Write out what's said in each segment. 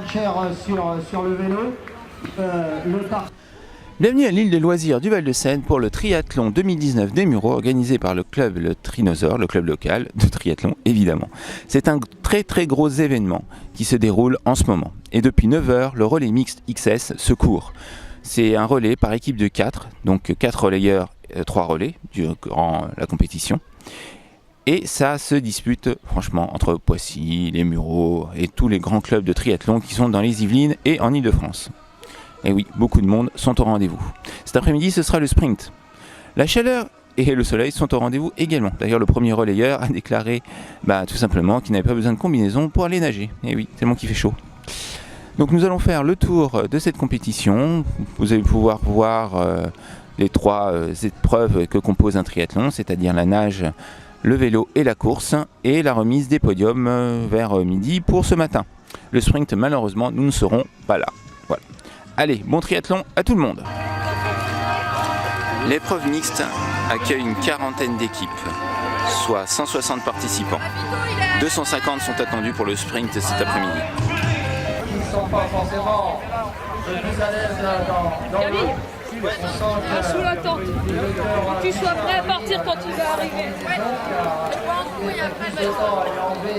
surenchère sur le vélo. Bienvenue à l'île des loisirs du Val-de-Seine pour le triathlon 2019 des Mureaux organisé par le club Le Trinosaure, le club local de triathlon évidemment. C'est un très gros événement qui se déroule en ce moment. Et depuis 9h, le relais mixte XS se court. C'est un relais par équipe de 4, donc 4 relayeurs, 3 relais durant la compétition. Et ça se dispute franchement entre Poissy, les Mureaux et tous les grands clubs de triathlon qui sont dans les Yvelines et en Île-de-France. Et oui, beaucoup de monde sont au rendez-vous. Cet après-midi, ce sera le sprint. La chaleur et le soleil sont au rendez-vous également. D'ailleurs, le premier relayeur a déclaré tout simplement qu'il n'avait pas besoin de combinaison pour aller nager. Et oui, tellement qu'il fait chaud. Donc nous allons faire le tour de cette compétition. Vous allez pouvoir voir les 3 épreuves que compose un triathlon, c'est-à-dire la nage, le vélo et la course, et la remise des podiums vers midi pour ce matin. Le sprint, malheureusement, nous ne serons pas là. Voilà. Allez, bon triathlon à tout le monde. L'épreuve mixte accueille une quarantaine d'équipes, soit 160 participants. 250 sont attendus pour le sprint cet après-midi. Ils ne sont pas forcément le plus à l'aise dans Camille, on sent sous la tente. Que tu sois prêt à partir quand il va arriver. il a enlevé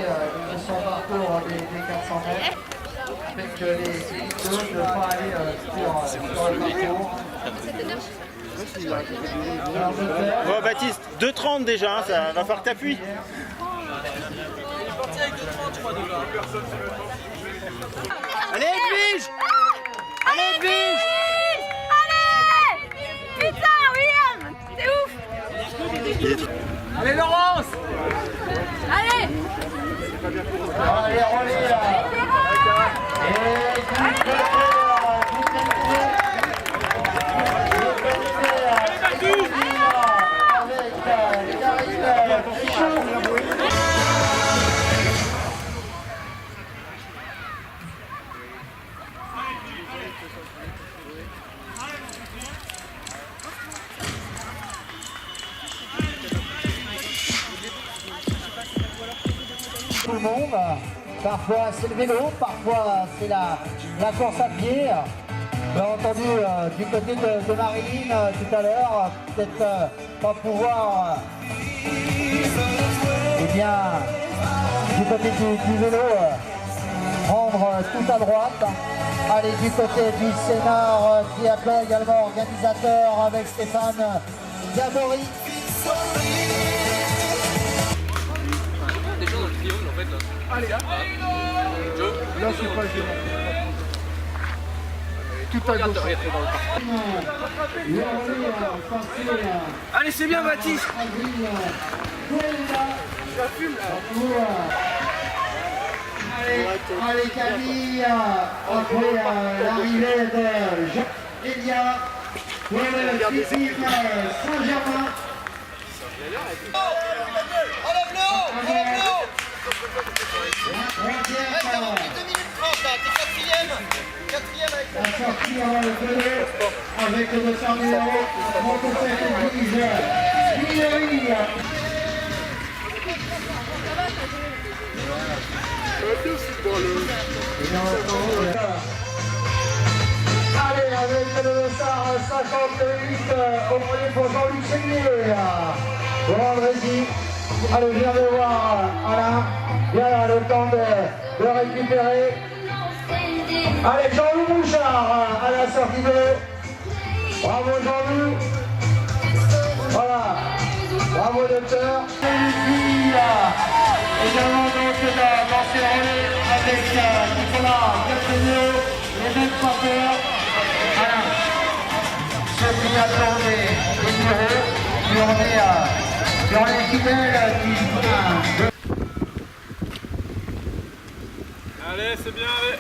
son parcours des 400 mètres. Avec les autres ne pas aller sur le parcours. Bon Baptiste, 2,30 déjà, ça va falloir que t'appuies. Allez Edwige, allez Edwige. Allez, putain, William, c'est ouf. Allez Laurence. Allez. Allez, relais là. Tout le monde, parfois c'est le vélo, parfois c'est la course à pied. J'ai entendu du côté de Marilyn tout à l'heure, peut-être pas pouvoir, du côté du vélo, prendre tout à droite. Aller du côté du Sénart, triathlon également organisateur avec Stéphane Gabory. Allez, là c'est pas gênant. Tout à gauche. Allez, c'est bien Baptiste. Allez Camille, après l'arrivée de Jean-Elia pour le cyclisme Saint-Germain. La sortie en vélo avec le 200 000 €, motocette Edwige Guillery. Allez, avec le dossard 58 au premier pour Jean-Luc Chénier. Vendredi. Allez, viens de voir Alain. Bien le temps de récupérer. Allez, Jean-Loup Bouchard à la sortie de l'eau. Bravo Jean-Loup. Voilà. Bravo docteur. Également donc dans ces relais avec Nicolas Gattenier, les mêmes porteurs. Voilà. Ce triathlon des Mureaux, sur les fidèles du Allez, c'est bien, allez.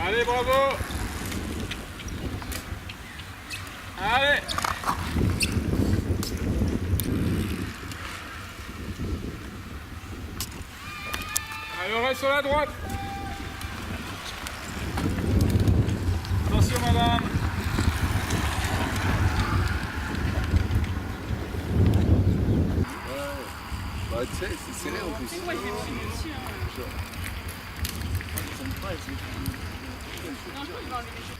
Allez, bravo. Allez. Allez, Virage sur la droite. Attention madame. Bah tu sais, c'est serré en plus. Moi je vais me filmer dessus. Non, je crois qu'il va enlever les choses.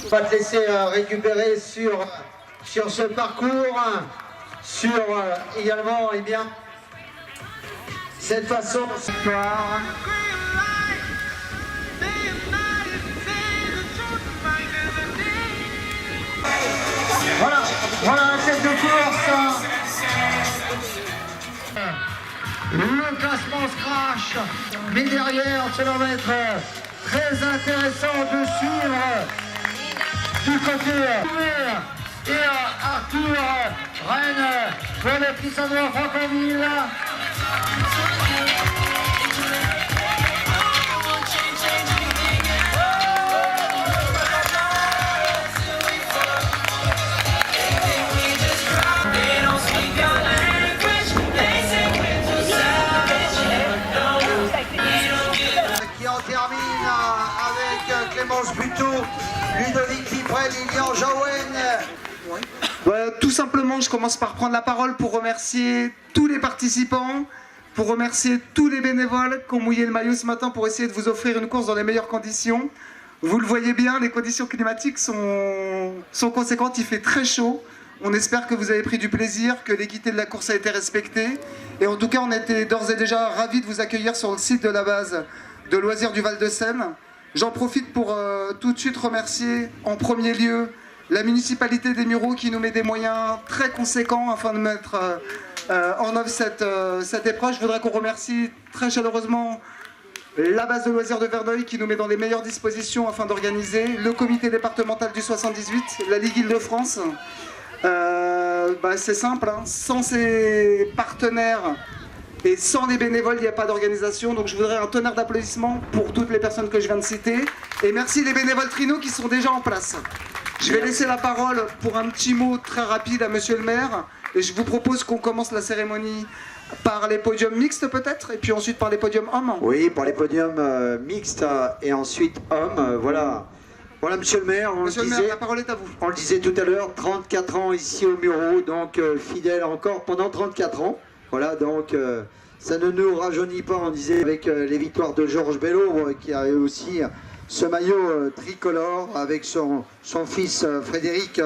On va te laisser récupérer sur ce parcours, sur également eh bien, cette façon de victoire. Voilà la tête de course. Le classement se crache, mais derrière, ça va être très intéressant de suivre du côté et Arthur Rennes pour le petit Savoie Franconville. Qui en termine avec Clémence Buteau, Ludovic Piprel, Lilian Jaouen. Voilà, tout simplement, je commence par prendre la parole pour remercier tous les participants, pour remercier tous les bénévoles qui ont mouillé le maillot ce matin pour essayer de vous offrir une course dans les meilleures conditions. Vous le voyez bien, les conditions climatiques sont conséquentes, il fait très chaud. On espère que vous avez pris du plaisir, que l'équité de la course a été respectée. Et en tout cas, on était d'ores et déjà ravis de vous accueillir sur le site de la base de loisirs du Val-de-Seine. J'en profite pour tout de suite remercier en premier lieu la municipalité des Mureaux qui nous met des moyens très conséquents afin de mettre en œuvre cette épreuve. Je voudrais qu'on remercie très chaleureusement la base de loisirs de Verneuil qui nous met dans les meilleures dispositions afin d'organiser, le comité départemental du 78, la Ligue Île-de-France. C'est simple, hein. Sans ces partenaires et sans les bénévoles, il n'y a pas d'organisation. Donc je voudrais un tonnerre d'applaudissements pour toutes les personnes que je viens de citer. Et merci les bénévoles Trino qui sont déjà en place. Je vais laisser la parole pour un petit mot très rapide à monsieur le maire. Et je vous propose qu'on commence la cérémonie par les podiums mixtes peut-être, et puis ensuite par les podiums hommes. Oui, par les podiums mixtes et ensuite hommes, voilà. Voilà, monsieur le maire, Monsieur le maire, la parole est à vous. On le disait tout à l'heure, 34 ans ici au Mureaux, donc fidèle encore pendant 34 ans. Voilà, donc ça ne nous rajeunit pas, on disait, avec les victoires de Georges Bello, qui a eu aussi ce maillot tricolore, avec son fils Frédéric,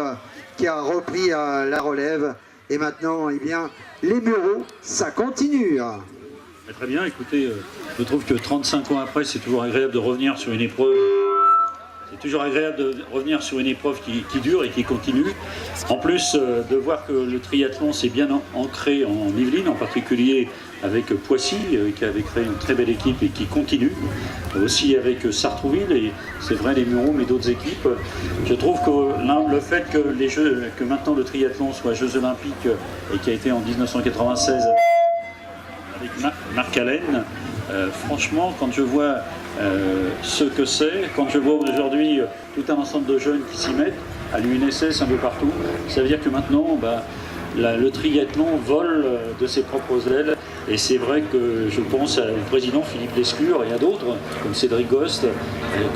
qui a repris la relève. Et maintenant, eh bien, les Mureaux, ça continue. Très bien, écoutez, je trouve que 35 ans après, c'est toujours agréable de revenir sur une épreuve. C'est toujours agréable de revenir sur une épreuve qui dure et qui continue. En plus de voir que le triathlon s'est bien ancré en Yvelines, en particulier avec Poissy, qui avait créé une très belle équipe et qui continue. Aussi avec Sartrouville, et c'est vrai les Mureaux, mais d'autres équipes. Je trouve que le fait que maintenant le triathlon soit Jeux Olympiques et qui a été en 1996 avec Marc Allen, franchement, quand je vois ce que c'est, quand je vois aujourd'hui tout un ensemble de jeunes qui s'y mettent, à l'UNSS, un peu partout, ça veut dire que maintenant, le triathlon vole de ses propres ailes. Et c'est vrai que je pense au président Philippe Lescure et à d'autres, comme Cédric Gost,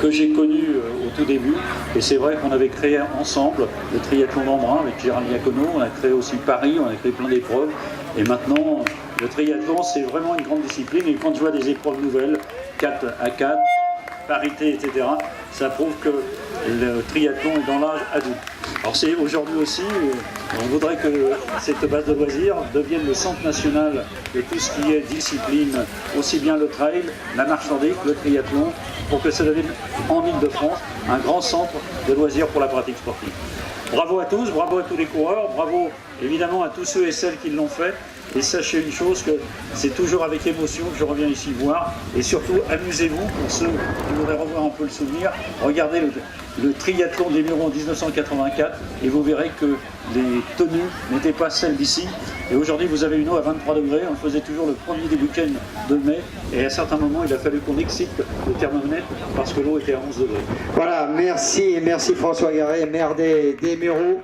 que j'ai connu au tout début. Et c'est vrai qu'on avait créé ensemble le triathlon d'Embrun avec Gérald Diacono, on a créé aussi Paris, on a créé plein d'épreuves. Et maintenant, le triathlon, c'est vraiment une grande discipline. Et quand je vois des épreuves nouvelles, 4 à 4, parité, etc., ça prouve que le triathlon est dans l'âge adulte. Alors c'est aujourd'hui aussi, on voudrait que cette base de loisirs devienne le centre national de tout ce qui est discipline, aussi bien le trail, la marche nordique, le triathlon, pour que ça devienne en Île-de-France un grand centre de loisirs pour la pratique sportive. Bravo à tous, bravo à tous les coureurs, bravo évidemment à tous ceux et celles qui l'ont fait. Et sachez une chose, que c'est toujours avec émotion que je reviens ici voir. Et surtout, amusez-vous pour ceux qui voudraient revoir un peu le souvenir. Regardez le triathlon des Mureaux en 1984 et vous verrez que les tenues n'étaient pas celles d'ici. Et aujourd'hui, vous avez une eau à 23 degrés. On le faisait toujours le premier des week-ends de mai. Et à certains moments, il a fallu qu'on excite le thermomètre parce que l'eau était à 11 degrés. Voilà, merci François Garret, maire des Mureaux.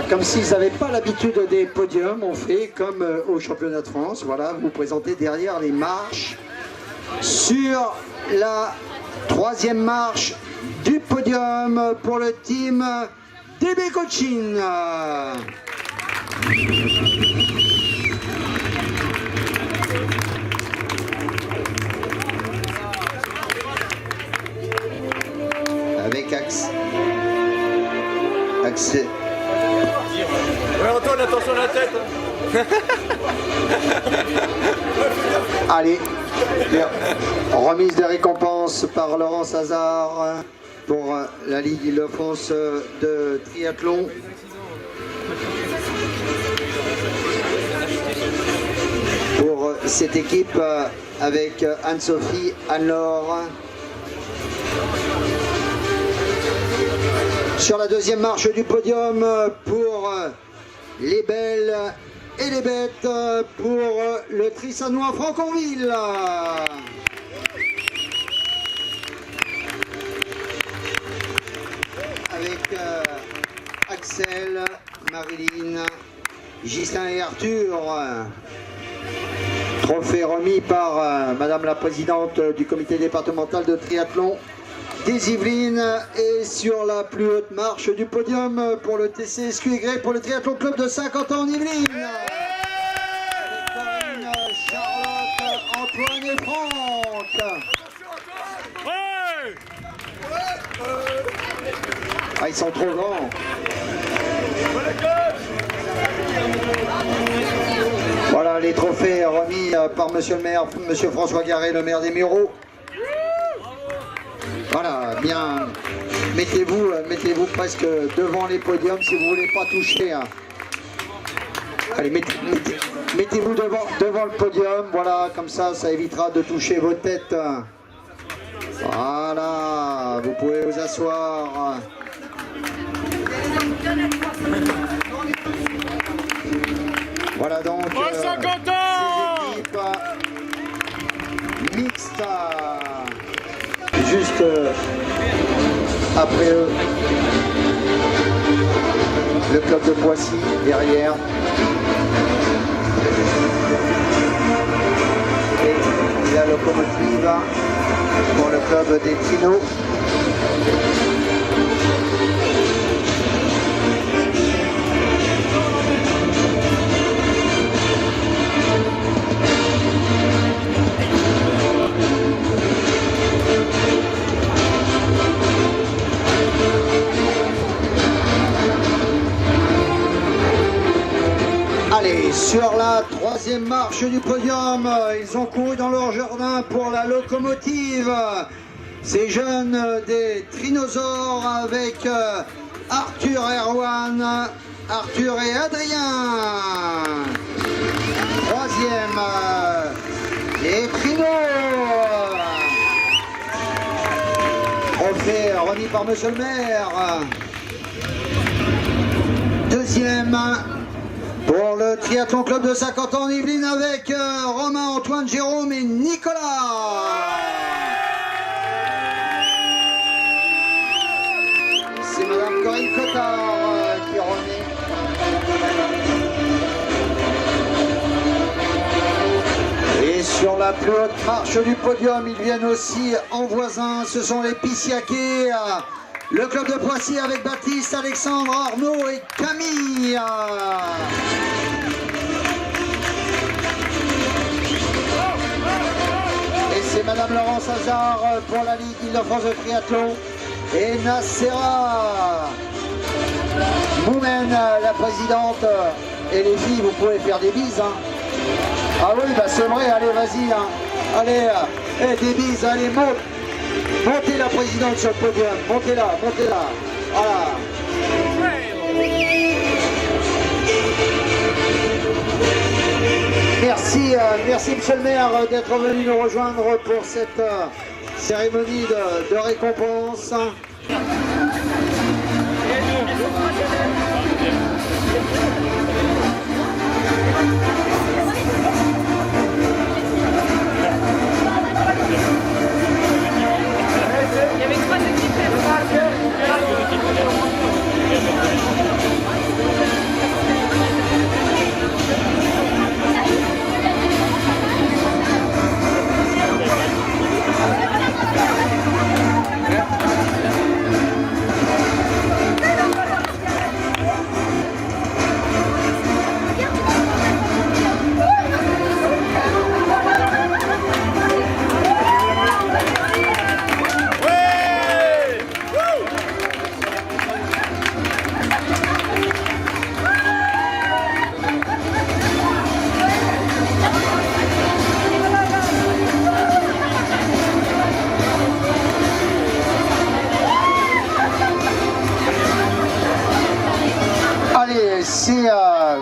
Comme s'ils n'avaient pas l'habitude des podiums, on fait comme au championnat de France. Voilà, vous présentez derrière les marches sur la 3e marche du podium pour le team DB Coaching. Avec Axel. Ouais, Antoine, attention à la tête. Allez, remise de récompense par Laurence Hazard pour la Ligue Île-de-France de triathlon. Pour cette équipe avec Anne-Sophie, Anne-Laure. Sur la 2e marche du podium pour les belles et les bêtes pour le Trissanois Franconville. Avec Axel, Marilyn, Ghislain et Arthur. Trophée remis par Madame la Présidente du comité départemental de triathlon des Yvelines. Et sur la plus haute marche du podium pour le TC SQY, pour le triathlon club de Saint-Quentin en Yvelines. Corinne, Charlotte, Antoine et Franck. Ah, ils sont trop grands. Voilà les trophées remis par monsieur le maire, monsieur François Garret, le maire des Mureaux. Voilà, bien, mettez-vous presque devant les podiums si vous voulez pas toucher. Allez, mettez-vous devant le podium, voilà, comme ça évitera de toucher vos têtes. Voilà, vous pouvez vous asseoir. Voilà donc ces équipes mixtes. Juste après eux, le club de Poissy derrière. Et la locomotive pour le club des Trinos. Allez, sur la 3e marche du podium, ils ont couru dans leur jardin pour la locomotive. Ces jeunes des Trinosaures avec Arthur et Erwan, Arthur et Adrien. 3e, les Trinos. Trophée remis par monsieur le maire. 2e. Pour le triathlon club de Saint-Quentin en Yvelines avec Romain, Antoine, Jérôme et Nicolas. la plus haute marche du podium. Ils viennent aussi en voisin. Ce sont les Pissiaquais. Le club de Poissy avec Baptiste, Alexandre, Arnaud et Camille. Et c'est Madame Laurence Hazard pour la Ligue Île-de-France de triathlon. Et Nacera Moumen, la présidente. Et les filles, vous pouvez faire des bises. Hein. Ah oui, bah c'est vrai, allez, vas-y. Hein. Allez, des bises, allez, monte. Montez la présidente sur le podium. Montez-la, montez-la. Voilà. Merci, merci monsieur le maire d'être venu nous rejoindre pour cette cérémonie de récompense. Il y avait 3 équipes. C'est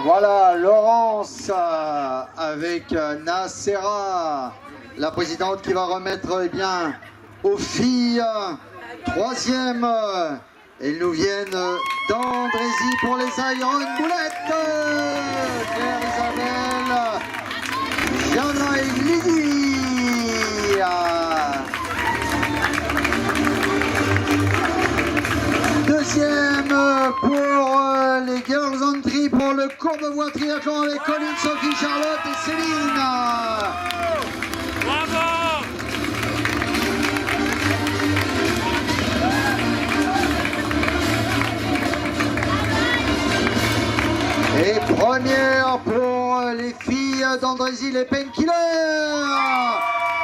voilà Laurence avec Nacera, la présidente qui va remettre bien aux filles. Troisième, elles nous viennent d'Andrézy pour les Iron Boulettes. Claire Isabelle, Jana et Lydie. Deuxième pour les Girls Entry pour le Courbevoie Triathlon avec Colline, Sophie, Charlotte et Céline. Bravo! Et première pour les filles d'Andrézy, les Painkillers,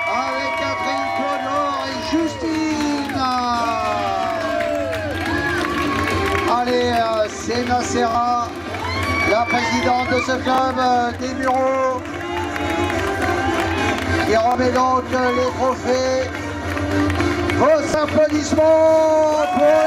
avec Catherine Paulor et Justine. Allez, c'est Nacera, la présidente de ce club des Mureaux, qui remet donc les trophées. Vos applaudissements pour